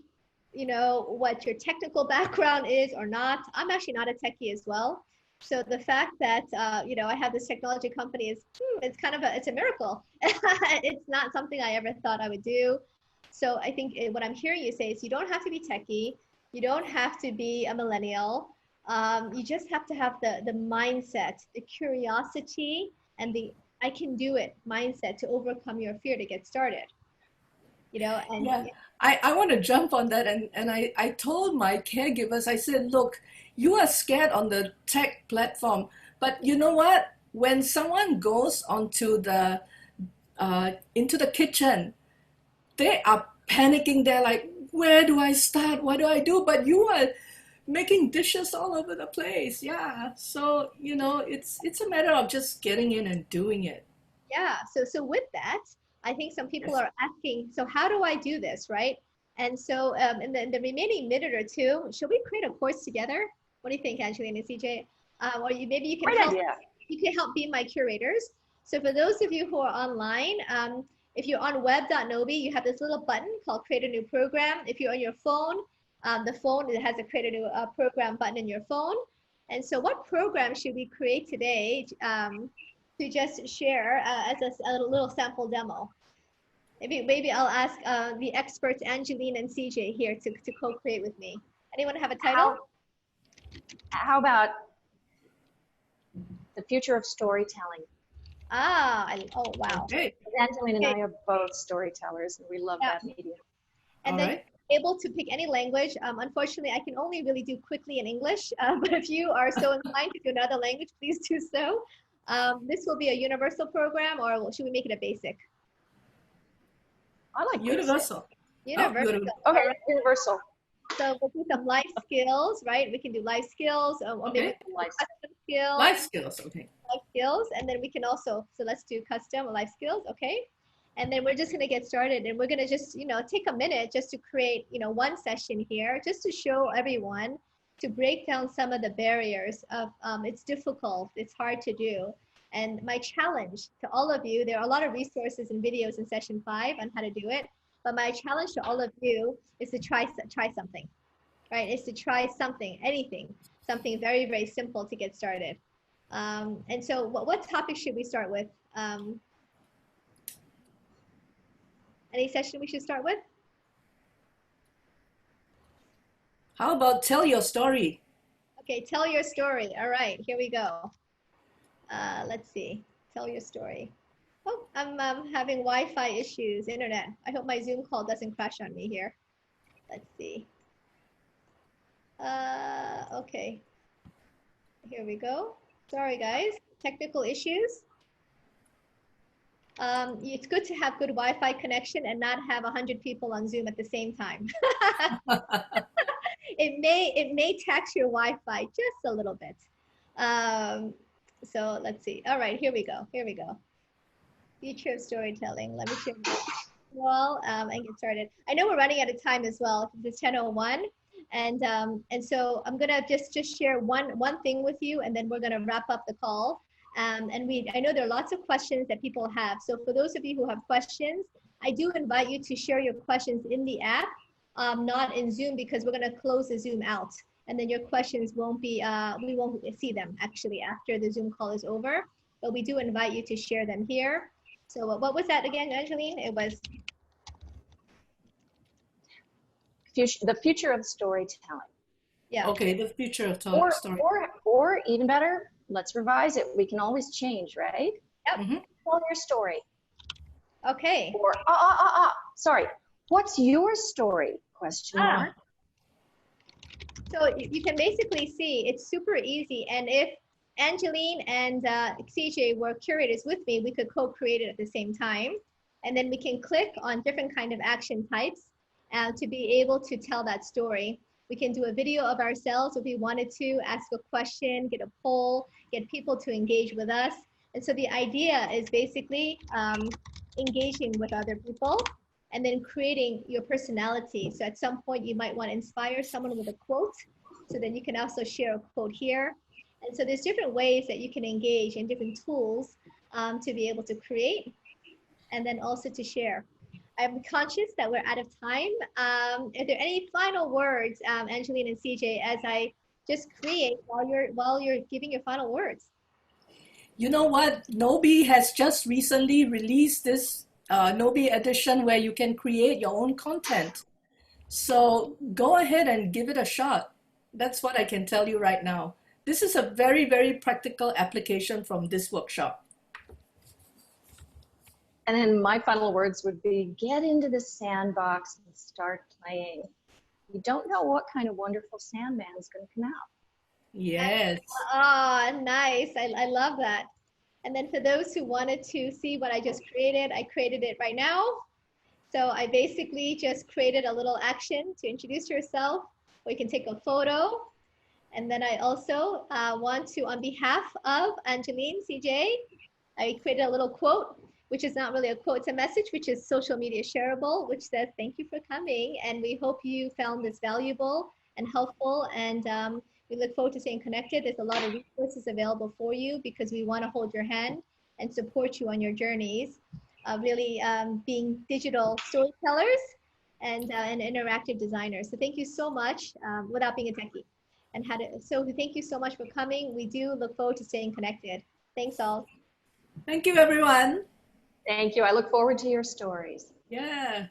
you know, what your technical background is or not. I'm actually not a techie as well. So the fact that, you know, I have this technology company is, it's kind of it's a miracle. It's not something I ever thought I would do. So I think what I'm hearing you say is you don't have to be techie. You don't have to be a millennial. You just have to have the mindset, the curiosity, and the I can do it mindset to overcome your fear to get started. You know, and yeah, I want to jump on that. And I told my caregivers, I said, look, you are scared on the tech platform, but you know what? When someone goes onto the, into the kitchen, they are panicking. They're like, where do I start? What do I do? But you are making dishes all over the place. Yeah. So, you know, it's a matter of just getting in and doing it. yeah, so with that, I think some people are asking, so how do I do this, right? And so in the remaining minute or two, should we create a course together? What do you think, Angeline and CJ? Or maybe you can Great help. idea. You can help be my curators. So for those of you who are online, if you're on web.Gnowbe, you have this little button called Create a New Program. If you're on your phone, the phone it has a Create a New Program button in your phone. And so what program should we create today to just share as a little sample demo? Maybe I'll ask the experts, Angeline and CJ here to co-create with me. Anyone have a title? How about the future of storytelling? Oh, wow. Okay. Angeline and I are both storytellers, and we love that medium. And then able to pick any language. Unfortunately, I can only really do quickly in English, but if you are so inclined to do another language, please do so. This will be a universal program, or should we make it a basic? I like Universal. Universal. Okay, universal. So we'll do some life skills, right? We can do life skills, or maybe custom skills. Life skills, okay. Life skills, and then we can also, so let's do custom life skills, okay? And then we're just gonna get started, and we're gonna just, you know, take a minute just to create, you know, one session here, just to show everyone, to break down some of the barriers of, it's difficult, it's hard to do. And my challenge to all of you, there are a lot of resources and videos in session 5 on how to do it, but my challenge to all of you is to try something, right? Is to try something, anything, something very, very simple to get started. And so what topic should we start with? Any session we should start with? How about tell your story? Okay, tell your story. All right, here we go. Let's see, tell your story. Oh, I'm having Wi-Fi issues, internet. I hope my Zoom call doesn't crash on me here. Let's see. Okay, here we go. Sorry guys, technical issues. It's good to have good Wi-Fi connection and not have 100 people on Zoom at the same time. It may tax your Wi-Fi just a little bit. So let's see. All right, here we go. Here we go. Future of storytelling. Let me share my wall and get started. I know we're running out of time as well. It's 10:01, and so I'm gonna just share one thing with you, and then we're gonna wrap up the call. And I know there are lots of questions that people have. So for those of you who have questions, I do invite you to share your questions in the app, not in Zoom, because we're going to close the Zoom out. And then your questions won't be, we won't see them actually after the Zoom call is over. But we do invite you to share them here. So what was that again, Angeline? It was the future of storytelling. Yeah. Okay, the future of Or, story. or even better, let's revise it. We can always change, right? Yep. Mm-hmm. Tell your story. Okay. Or, sorry. What's your story? Question mark. So you can basically see it's super easy. And if Angeline and CJ were curators with me, we could co-create it at the same time. And then we can click on different kind of action types to be able to tell that story. We can do a video of ourselves if we wanted to, ask a question, get a poll, get people to engage with us. And so the idea is basically engaging with other people and then creating your personality. So at some point you might want to inspire someone with a quote. So then you can also share a quote here. And so there's different ways that you can engage and different tools to be able to create and then also to share. I'm conscious that we're out of time. Are there any final words, Angeline and CJ, as I just create while you're giving your final words? You know what? Gnowbe has just recently released this Gnowbe edition where you can create your own content. So go ahead and give it a shot. That's what I can tell you right now. This is a very, very practical application from this workshop. And then my final words would be, get into the sandbox and start playing. You don't know what kind of wonderful Sandman is going to come out. Yes. Oh, nice. I love that. And then for those who wanted to see what I just created, I created it right now. So I basically just created a little action to introduce yourself, or you can take a photo. And then I also want to, on behalf of Angeline, CJ, I created a little quote, which is not really a quote, it's a message, which is social media shareable, which says, thank you for coming. And we hope you found this valuable and helpful. And we look forward to staying connected. There's a lot of resources available for you because we want to hold your hand and support you on your journeys of really being digital storytellers and interactive designers. So thank you so much without being a techie. So thank you so much for coming. We do look forward to staying connected. Thanks all. Thank you, everyone. Thank you. I look forward to your stories. Yeah.